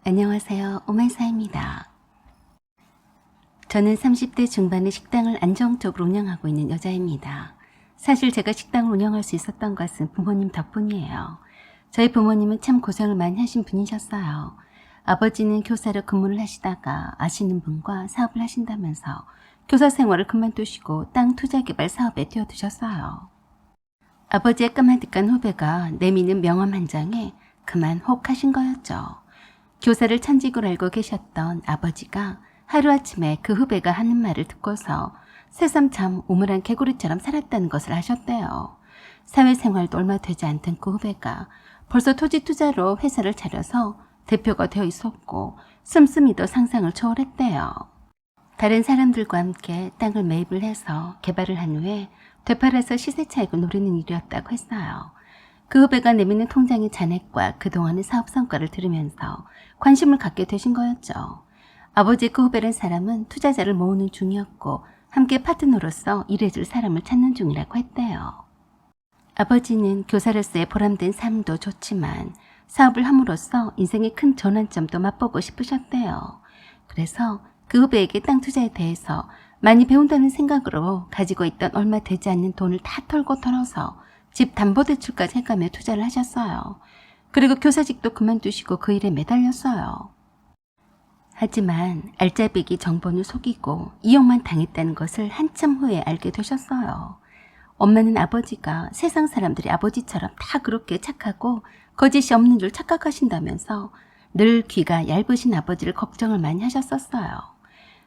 안녕하세요. 오만사입니다. 저는 30대 중반의 식당을 안정적으로 운영하고 있는 여자입니다. 사실 제가 식당을 운영할 수 있었던 것은 부모님 덕분이에요. 저희 부모님은 참 고생을 많이 하신 분이셨어요. 아버지는 교사로 근무를 하시다가 아시는 분과 사업을 하신다면서 교사 생활을 그만두시고 땅 투자개발 사업에 뛰어드셨어요. 아버지의 까마득한 후배가 내미는 명함 한 장에 그만 혹하신 거였죠. 교사를 천직으로 알고 계셨던 아버지가 하루아침에 그 후배가 하는 말을 듣고서 새삼 참 우물한 개구리처럼 살았다는 것을 아셨대요. 사회생활도 얼마 되지 않던 그 후배가 벌써 토지 투자로 회사를 차려서 대표가 되어 있었고 씀씀이도 상상을 초월했대요. 다른 사람들과 함께 땅을 매입을 해서 개발을 한 후에 되팔아서 시세 차익을 노리는 일이었다고 했어요. 그 후배가 내미는 통장의 잔액과 그동안의 사업 성과를 들으면서 관심을 갖게 되신 거였죠. 아버지 그 후배란 사람은 투자자를 모으는 중이었고 함께 파트너로서 일해줄 사람을 찾는 중이라고 했대요. 아버지는 교사로서의 보람된 삶도 좋지만 사업을 함으로써 인생의 큰 전환점도 맛보고 싶으셨대요. 그래서 그 후배에게 땅 투자에 대해서 많이 배운다는 생각으로 가지고 있던 얼마 되지 않는 돈을 다 털고 털어서 집 담보대출까지 해가며 투자를 하셨어요. 그리고 교사직도 그만두시고 그 일에 매달렸어요. 하지만 알짜배기 정본을 속이고 이용만 당했다는 것을 한참 후에 알게 되셨어요. 엄마는 아버지가 세상 사람들이 아버지처럼 다 그렇게 착하고 거짓이 없는 줄 착각하신다면서 늘 귀가 얇으신 아버지를 걱정을 많이 하셨었어요.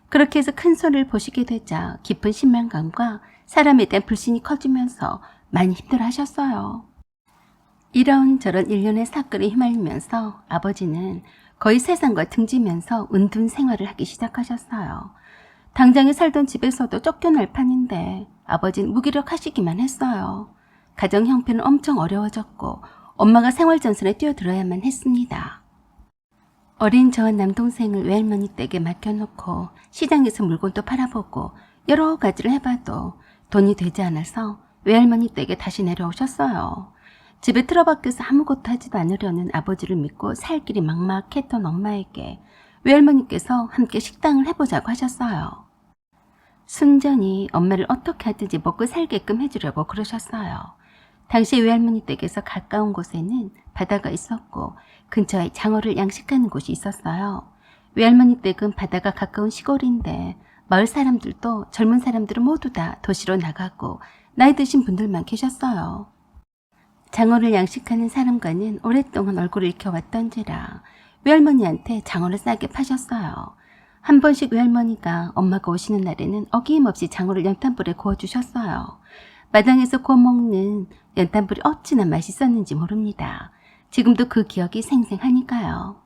그렇게 해서 큰 손을 보시게 되자 깊은 신명감과 사람에 대한 불신이 커지면서 많이 힘들어 하셨어요. 이런저런 일련의 사건에 휘말리면서 아버지는 거의 세상과 등지면서 은둔 생활을 하기 시작하셨어요. 당장에 살던 집에서도 쫓겨날 판인데 아버지는 무기력하시기만 했어요. 가정 형편은 엄청 어려워졌고 엄마가 생활전선에 뛰어들어야만 했습니다. 어린 저와 남동생을 외할머니 댁에 맡겨놓고 시장에서 물건도 팔아보고 여러 가지를 해봐도 돈이 되지 않아서 외할머니 댁에 다시 내려오셨어요. 집에 틀어박혀서 아무것도 하지도 않으려는 아버지를 믿고 살 길이 막막했던 엄마에게 외할머니께서 함께 식당을 해보자고 하셨어요. 순전히 엄마를 어떻게 하든지 먹고 살게끔 해주려고 그러셨어요. 당시 외할머니 댁에서 가까운 곳에는 바다가 있었고 근처에 장어를 양식하는 곳이 있었어요. 외할머니 댁은 바다가 가까운 시골인데 마을 사람들도 젊은 사람들은 모두 다 도시로 나가고 나이 드신 분들만 계셨어요. 장어를 양식하는 사람과는 오랫동안 얼굴을 익혀왔던지라 외할머니한테 장어를 싸게 파셨어요. 한 번씩 외할머니가 엄마가 오시는 날에는 어김없이 장어를 연탄불에 구워주셨어요. 마당에서 구워먹는 연탄불이 어찌나 맛있었는지 모릅니다. 지금도 그 기억이 생생하니까요.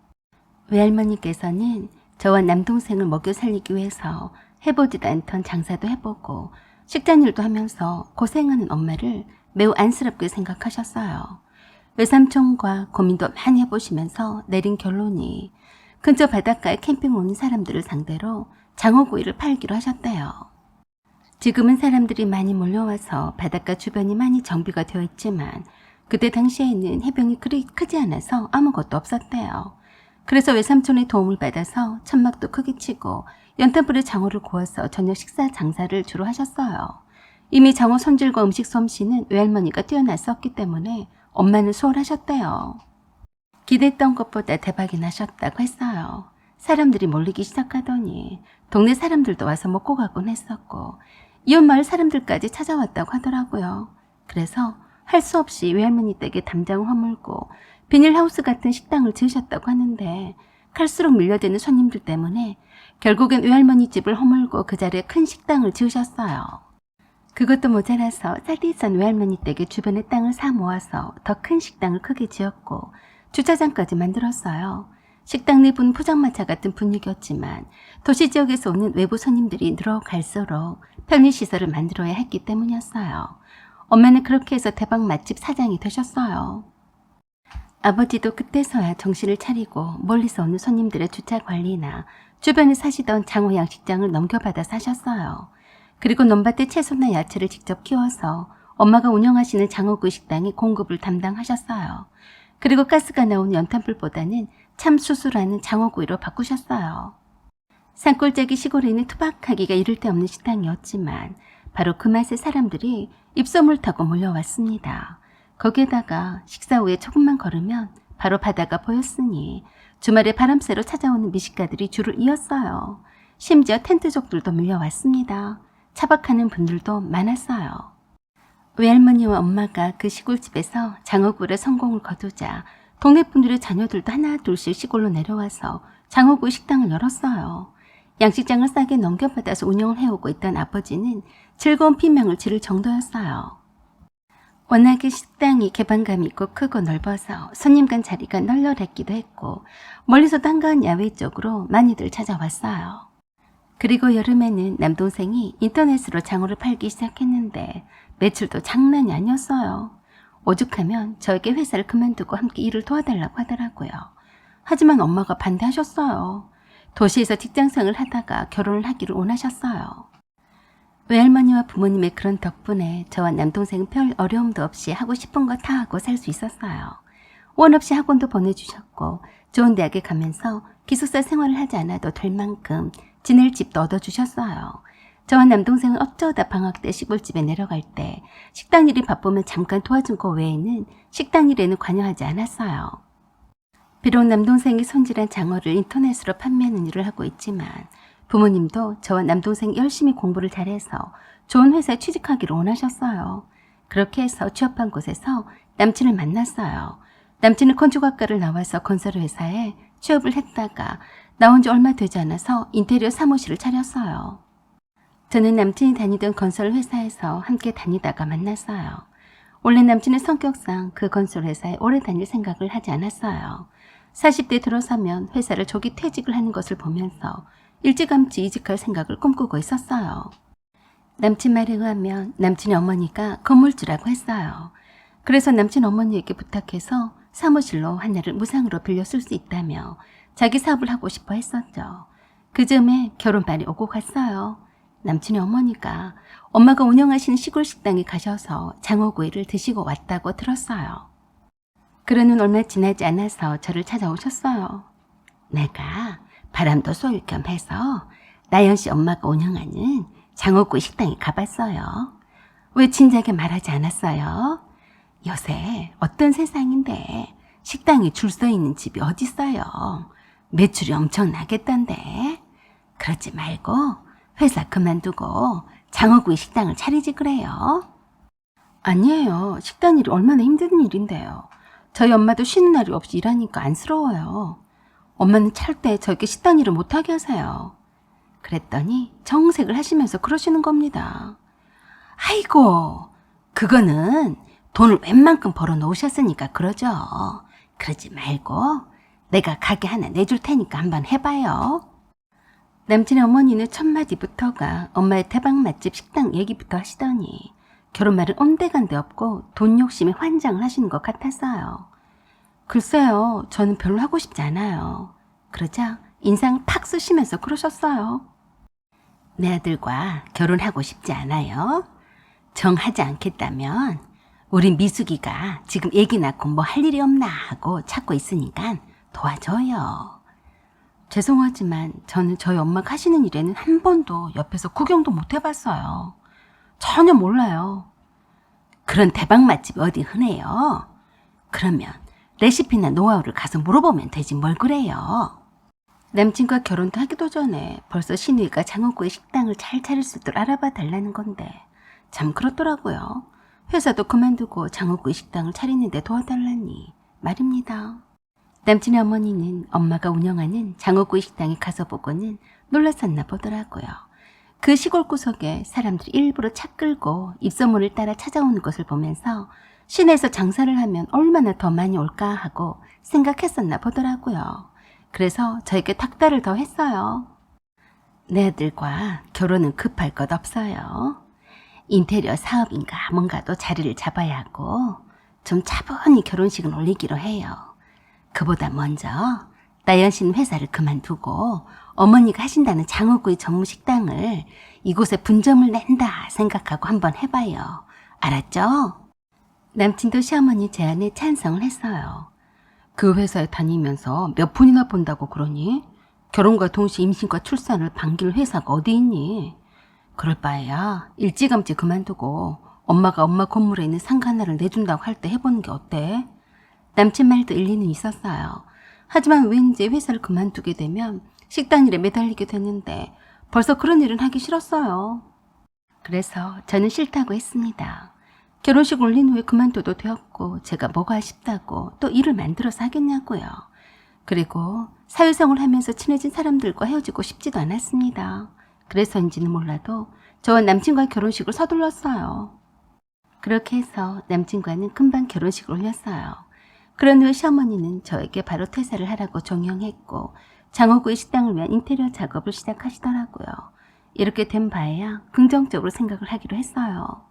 외할머니께서는 저와 남동생을 먹여 살리기 위해서 해보지도 않던 장사도 해보고 식단일도 하면서 고생하는 엄마를 매우 안쓰럽게 생각하셨어요. 외삼촌과 고민도 많이 해보시면서 내린 결론이 근처 바닷가에 캠핑 오는 사람들을 상대로 장어구이를 팔기로 하셨대요. 지금은 사람들이 많이 몰려와서 바닷가 주변이 많이 정비가 되어 있지만 그때 당시에는 해변이 그리 크지 않아서 아무것도 없었대요. 그래서 외삼촌의 도움을 받아서 천막도 크게 치고 연탄불에 장어를 구워서 저녁 식사 장사를 주로 하셨어요. 이미 장어 손질과 음식 솜씨는 외할머니가 뛰어났었기 때문에 엄마는 수월하셨대요. 기대했던 것보다 대박이 나셨다고 했어요. 사람들이 몰리기 시작하더니 동네 사람들도 와서 먹고 가곤 했었고 이웃 마을 사람들까지 찾아왔다고 하더라고요. 그래서 할 수 없이 외할머니 댁에 담장을 허물고 비닐하우스 같은 식당을 지으셨다고 하는데 갈수록 밀려드는 손님들 때문에 결국엔 외할머니 집을 허물고 그 자리에 큰 식당을 지으셨어요. 그것도 모자라서 쌀띠산 외할머니 댁에 주변에 땅을 사 모아서 더 큰 식당을 크게 지었고 주차장까지 만들었어요. 식당 내부는 포장마차 같은 분위기였지만 도시지역에서 오는 외부 손님들이 늘어갈수록 편의시설을 만들어야 했기 때문이었어요. 엄마는 그렇게 해서 대박 맛집 사장이 되셨어요. 아버지도 그때서야 정신을 차리고 멀리서 오는 손님들의 주차 관리나 주변에 사시던 장어 양식장을 넘겨받아 사셨어요. 그리고 논밭에 채소나 야채를 직접 키워서 엄마가 운영하시는 장어구이 식당에 공급을 담당하셨어요. 그리고 가스가 나오는 연탄불보다는 참 수수라는 장어구이로 바꾸셨어요. 산골짜기 시골에는 투박하기가 이를 데 없는 식당이었지만 바로 그 맛에 사람들이 입소문 타고 몰려왔습니다. 거기에다가 식사 후에 조금만 걸으면 바로 바다가 보였으니 주말에 바람 쐬러 찾아오는 미식가들이 줄을 이었어요. 심지어 텐트족들도 밀려왔습니다. 차박하는 분들도 많았어요. 외할머니와 엄마가 그 시골집에서 장어구이에 성공을 거두자 동네 분들의 자녀들도 하나 둘씩 시골로 내려와서 장어구이 식당을 열었어요. 양식장을 싸게 넘겨받아서 운영을 해오고 있던 아버지는 즐거운 비명을 지를 정도였어요. 워낙에 식당이 개방감이 있고 크고 넓어서 손님 간 자리가 널널했기도 했고 멀리서도 한가한 야외 쪽으로 많이들 찾아왔어요. 그리고 여름에는 남동생이 인터넷으로 장어를 팔기 시작했는데 매출도 장난이 아니었어요. 오죽하면 저에게 회사를 그만두고 함께 일을 도와달라고 하더라고요. 하지만 엄마가 반대하셨어요. 도시에서 직장생활을 하다가 결혼을 하기를 원하셨어요. 외할머니와 부모님의 그런 덕분에 저와 남동생은 별 어려움도 없이 하고 싶은 거 다 하고 살 수 있었어요. 원 없이 학원도 보내주셨고 좋은 대학에 가면서 기숙사 생활을 하지 않아도 될 만큼 지낼 집도 얻어주셨어요. 저와 남동생은 어쩌다 방학 때 시골집에 내려갈 때 식당 일이 바쁘면 잠깐 도와준 거 외에는 식당 일에는 관여하지 않았어요. 비록 남동생이 손질한 장어를 인터넷으로 판매하는 일을 하고 있지만 부모님도 저와 남동생이 열심히 공부를 잘해서 좋은 회사에 취직하기를 원하셨어요. 그렇게 해서 취업한 곳에서 남친을 만났어요. 남친은 건축학과를 나와서 건설회사에 취업을 했다가 나온 지 얼마 되지 않아서 인테리어 사무실을 차렸어요. 저는 남친이 다니던 건설회사에서 함께 다니다가 만났어요. 원래 남친은 성격상 그 건설회사에 오래 다닐 생각을 하지 않았어요. 40대 들어서면 회사를 조기 퇴직을 하는 것을 보면서 일찌감치 이직할 생각을 꿈꾸고 있었어요. 남친 말에 의하면 남친의 어머니가 건물주라고 했어요. 그래서 남친 어머니에게 부탁해서 사무실로 하나를 무상으로 빌려 쓸 수 있다며 자기 사업을 하고 싶어 했었죠. 그 즈음에 결혼발이 오고 갔어요. 남친의 어머니가 엄마가 운영하시는 시골 식당에 가셔서 장어구이를 드시고 왔다고 들었어요. 그러는 얼마 지나지 않아서 저를 찾아오셨어요. 내가 바람도 쏠 겸 해서 나연씨 엄마가 운영하는 장어구이 식당에 가봤어요. 왜 진작에 말하지 않았어요? 요새 어떤 세상인데 식당에 줄 서 있는 집이 어딨어요. 매출이 엄청나겠던데. 그러지 말고 회사 그만두고 장어구이 식당을 차리지 그래요. 아니에요. 식당 일이 얼마나 힘든 일인데요. 저희 엄마도 쉬는 날이 없이 일하니까 안쓰러워요. 엄마는 찰때 저에게 식당 일을 못하게 하세요. 그랬더니 정색을 하시면서 그러시는 겁니다. 아이고, 그거는 돈을 웬만큼 벌어 놓으셨으니까 그러죠. 그러지 말고 내가 가게 하나 내줄 테니까 한번 해봐요. 남친의 어머니는 첫 마디부터가 엄마의 대박 맛집 식당 얘기부터 하시더니 결혼말은 온데간데 없고 돈 욕심에 환장을 하시는 것 같았어요. 글쎄요, 저는 별로 하고 싶지 않아요. 그러자 인상 팍 쓰시면서 그러셨어요. 내 아들과 결혼하고 싶지 않아요. 정하지 않겠다면 우리 미숙이가 지금 애기 낳고 뭐 할 일이 없나 하고 찾고 있으니까 도와줘요. 죄송하지만 저는 저희 엄마가 하시는 일에는 한 번도 옆에서 구경도 못 해봤어요. 전혀 몰라요. 그런 대박 맛집이 어디 흔해요? 그러면 레시피나 노하우를 가서 물어보면 되지 뭘 그래요. 남친과 결혼도 하기도 전에 벌써 신우이가 장어구이 식당을 잘 차릴 수 있도록 알아봐 달라는 건데 참 그렇더라고요. 회사도 그만두고 장어구이 식당을 차리는데 도와달라니 말입니다. 남친의 어머니는 엄마가 운영하는 장어구이 식당에 가서 보고는 놀랐었나 보더라고요. 그 시골 구석에 사람들이 일부러 차 끌고 입소문을 따라 찾아오는 것을 보면서 시내에서 장사를 하면 얼마나 더 많이 올까 하고 생각했었나 보더라고요. 그래서 저에게 탁달을 더 했어요. 내 아들과 결혼은 급할 것 없어요. 인테리어 사업인가 뭔가도 자리를 잡아야 하고 좀 차분히 결혼식은 올리기로 해요. 그보다 먼저 나연 씨는 회사를 그만두고 어머니가 하신다는 장어구이 전문 식당을 이곳에 분점을 낸다 생각하고 한번 해봐요. 알았죠? 남친도 시어머니 제안에 찬성을 했어요. 그 회사에 다니면서 몇 푼이나 번다고 그러니? 결혼과 동시에 임신과 출산을 반길 회사가 어디 있니? 그럴 바에야 일찌감치 그만두고 엄마가 엄마 건물에 있는 상가 하나를 내준다고 할 때 해보는 게 어때? 남친 말도 일리는 있었어요. 하지만 왠지 회사를 그만두게 되면 식당 일에 매달리게 되는데 벌써 그런 일은 하기 싫었어요. 그래서 저는 싫다고 했습니다. 결혼식 올린 후에 그만둬도 되었고 제가 뭐가 아쉽다고 또 일을 만들어서 하겠냐고요. 그리고 사회생활을 하면서 친해진 사람들과 헤어지고 싶지도 않았습니다. 그래서인지는 몰라도 저와 남친과의 결혼식을 서둘렀어요. 그렇게 해서 남친과는 금방 결혼식을 올렸어요. 그런 후에 시어머니는 저에게 바로 퇴사를 하라고 종용했고 장호구의 식당을 위한 인테리어 작업을 시작하시더라고요. 이렇게 된 바에야 긍정적으로 생각을 하기로 했어요.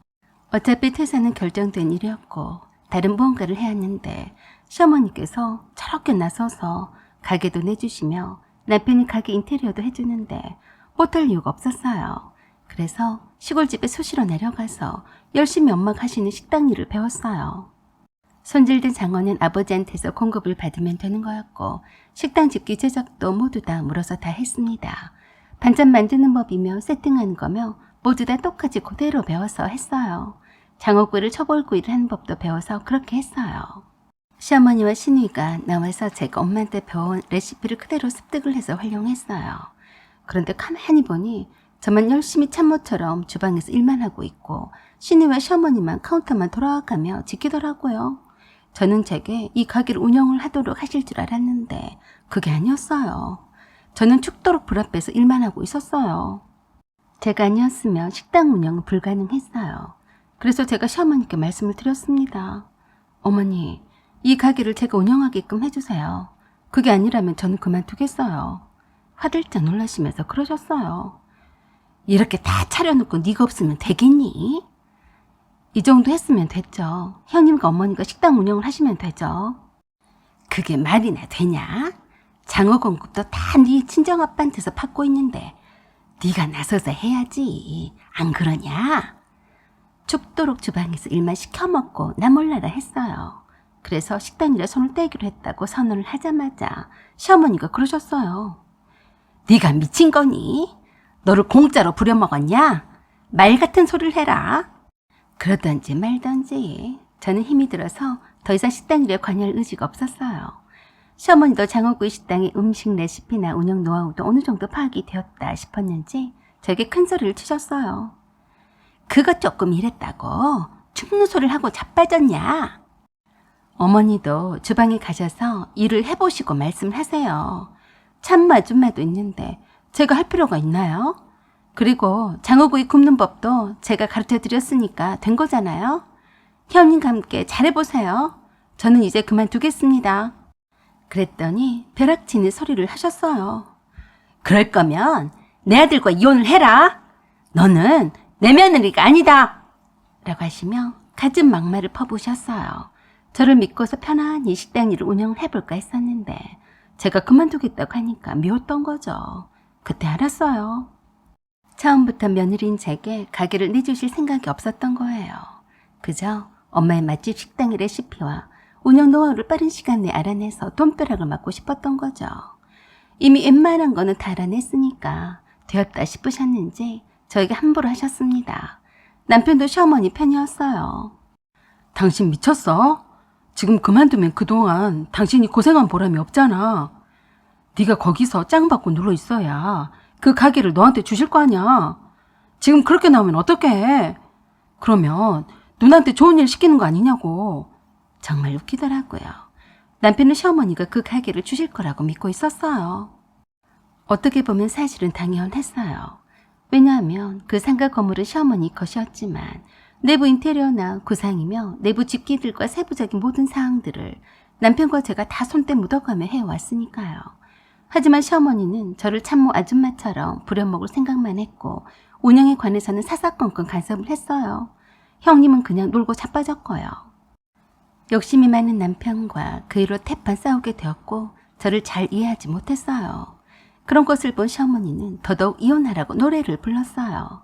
어차피 퇴사는 결정된 일이었고 다른 무언가를 해야 하는데 시어머니께서 저렇게 나서서 가게도 내주시며 남편이 가게 인테리어도 해주는데 못할 이유가 없었어요. 그래서 시골집에 수시로 내려가서 열심히 엄마가 하시는 식당 일을 배웠어요. 손질된 장어는 아버지한테서 공급을 받으면 되는 거였고 식당 집기 제작도 모두 다 물어서 다 했습니다. 반찬 만드는 법이며 세팅하는 거며 모두 다 똑같이 그대로 배워서 했어요. 장어구이를 초벌구이를 하는 법도 배워서 그렇게 했어요. 시어머니와 시누이가 나와서 제가 엄마한테 배운 레시피를 그대로 습득을 해서 활용했어요. 그런데 가만히 보니 저만 열심히 참모처럼 주방에서 일만 하고 있고 시누이와 시어머니만 카운터만 돌아가며 지키더라고요. 저는 제게 이 가게를 운영을 하도록 하실 줄 알았는데 그게 아니었어요. 저는 죽도록 불 앞에서 일만 하고 있었어요. 제가 아니었으면 식당 운영은 불가능했어요. 그래서 제가 시어머니께 말씀을 드렸습니다. 어머니, 이 가게를 제가 운영하게끔 해주세요. 그게 아니라면 저는 그만두겠어요. 화들짝 놀라시면서 그러셨어요. 이렇게 다 차려놓고 네가 없으면 되겠니? 이 정도 했으면 됐죠. 형님과 어머니가 식당 운영을 하시면 되죠. 그게 말이나 되냐? 장어 공급도 다 네 친정아빠한테서 받고 있는데 네가 나서서 해야지. 안 그러냐? 죽도록 주방에서 일만 시켜먹고 나 몰라라 했어요. 그래서 식당 일에 손을 떼기로 했다고 선언을 하자마자 시어머니가 그러셨어요. 네가 미친 거니? 너를 공짜로 부려먹었냐? 말 같은 소리를 해라. 그러던지 말던지 저는 힘이 들어서 더 이상 식당 일에 관여할 의지가 없었어요. 시어머니도 장어구이 식당의 음식 레시피나 운영 노하우도 어느 정도 파악이 되었다 싶었는지 저에게 큰 소리를 치셨어요. 그거 조금 이랬다고 죽는 소리를 하고 자빠졌냐? 어머니도 주방에 가셔서 일을 해보시고 말씀하세요. 참마 아줌마도 있는데 제가 할 필요가 있나요? 그리고 장어구이 굽는 법도 제가 가르쳐드렸으니까 된 거잖아요. 형님과 함께 잘해보세요. 저는 이제 그만두겠습니다. 그랬더니 벼락치는 소리를 하셨어요. 그럴 거면 내 아들과 이혼을 해라. 너는 내 며느리가 아니다. 라고 하시며 갖은 막말을 퍼부으셨어요. 저를 믿고서 편안히 식당 일을 운영을 해볼까 했었는데 제가 그만두겠다고 하니까 미웠던 거죠. 그때 알았어요. 처음부터 며느리인 제게 가게를 내주실 생각이 없었던 거예요. 그저 엄마의 맛집 식당의 레시피와 운영 노하우를 빠른 시간 내에 알아내서 돈벼락을 맞고 싶었던 거죠. 이미 웬만한 거는 다 알아냈으니까 되었다 싶으셨는지 저에게 함부로 하셨습니다. 남편도 시어머니 편이었어요. 당신 미쳤어? 지금 그만두면 그동안 당신이 고생한 보람이 없잖아. 네가 거기서 짱 받고 눌러 있어야 그 가게를 너한테 주실 거 아니야. 지금 그렇게 나오면 어떡해. 그러면 누나한테 좋은 일 시키는 거 아니냐고. 정말 웃기더라고요. 남편은 시어머니가 그 가게를 주실 거라고 믿고 있었어요. 어떻게 보면 사실은 당연했어요. 왜냐하면 그 상가 건물은 시어머니 것이었지만 내부 인테리어나 구상이며 내부 집기들과 세부적인 모든 사항들을 남편과 제가 다 손때 묻어가며 해왔으니까요. 하지만 시어머니는 저를 참모 아줌마처럼 부려먹을 생각만 했고 운영에 관해서는 사사건건 간섭을 했어요. 형님은 그냥 놀고 자빠졌고요. 욕심이 많은 남편과 그 이후로 태판 싸우게 되었고 저를 잘 이해하지 못했어요. 그런 것을 본 시어머니는 더더욱 이혼하라고 노래를 불렀어요.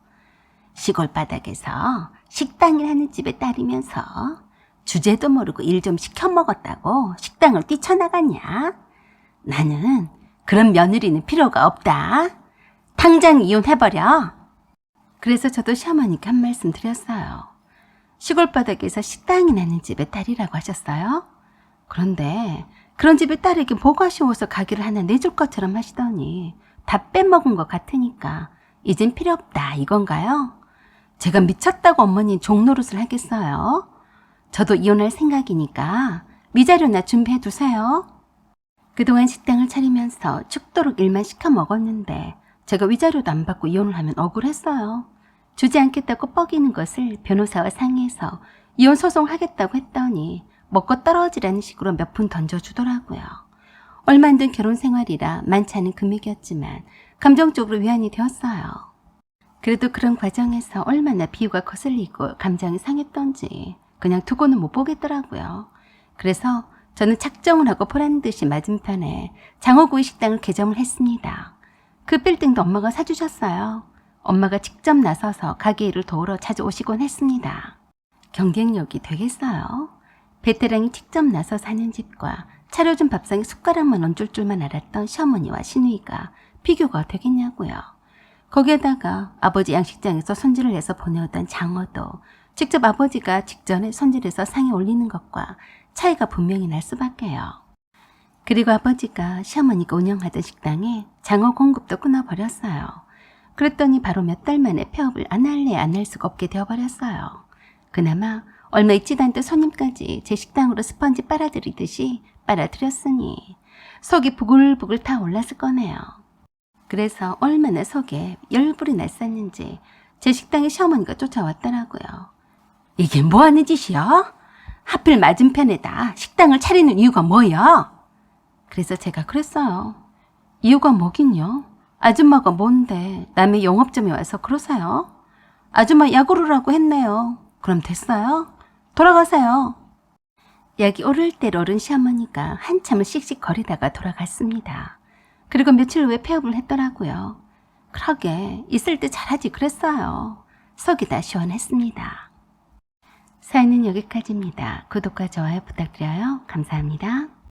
시골 바닥에서 식당을 하는 집에 딸이면서 주제도 모르고 일 좀 시켜 먹었다고 식당을 뛰쳐나갔냐? 나는 그런 며느리는 필요가 없다. 당장 이혼해버려. 그래서 저도 시어머니께 한 말씀 드렸어요. 시골 바닥에서 식당이 나는 집의 딸이라고 하셨어요. 그런데 그런 집의 딸에게 뭐가 아쉬워서 가게를 하나 내줄 것처럼 하시더니 다 빼먹은 것 같으니까 이젠 필요 없다 이건가요? 제가 미쳤다고 어머니 종노릇을 하겠어요? 저도 이혼할 생각이니까 미자료나 준비해 두세요. 그동안 식당을 차리면서 죽도록 일만 시켜 먹었는데 제가 위자료도 안 받고 이혼을 하면 억울했어요. 주지 않겠다고 뻐기는 것을 변호사와 상의해서 이혼 소송하겠다고 했더니 먹고 떨어지라는 식으로 몇 푼 던져주더라고요. 얼마 안 된 결혼 생활이라 많지 않은 금액이었지만 감정적으로 위안이 되었어요. 그래도 그런 과정에서 얼마나 비유가 거슬리고 감정이 상했던지 그냥 두고는 못 보겠더라고요. 그래서 저는 작정을 하고 보란 듯이 맞은편에 장어구이 식당을 개점을 했습니다. 그 빌딩도 엄마가 사주셨어요. 엄마가 직접 나서서 가게 일을 도우러 자주 오시곤 했습니다. 경쟁력이 되겠어요? 베테랑이 직접 나서 사는 집과 차려준 밥상에 숟가락만 얹을 줄만 알았던 시어머니와 시누이가 비교가 되겠냐고요. 거기에다가 아버지 양식장에서 손질을 해서 보내오던 장어도 직접 아버지가 직전에 손질해서 상에 올리는 것과 차이가 분명히 날 수밖에요. 그리고 아버지가 시어머니가 운영하던 식당에 장어 공급도 끊어버렸어요. 그랬더니 바로 몇 달 만에 폐업을 안 할래 안 할 수가 없게 되어버렸어요. 그나마 얼마 있지도 않던 손님까지 제 식당으로 스펀지 빨아들이듯이 빨아들였으니 속이 부글부글 타올랐을 거네요. 그래서 얼마나 속에 열불이 났었는지 제 식당에 시어머니가 쫓아왔더라고요. 이게 뭐하는 짓이야? 하필 맞은편에다 식당을 차리는 이유가 뭐야? 그래서 제가 그랬어요. 이유가 뭐긴요? 아줌마가 뭔데 남의 영업점에 와서 그러세요? 아줌마 약오르라고 했네요. 그럼 됐어요? 돌아가세요. 약이 오를 대로 오른 시어머니가 한참을 씩씩거리다가 돌아갔습니다. 그리고 며칠 후에 폐업을 했더라고요. 그러게 있을 때 잘하지 그랬어요. 속이 다 시원했습니다. 사연은 여기까지입니다. 구독과 좋아요 부탁드려요. 감사합니다.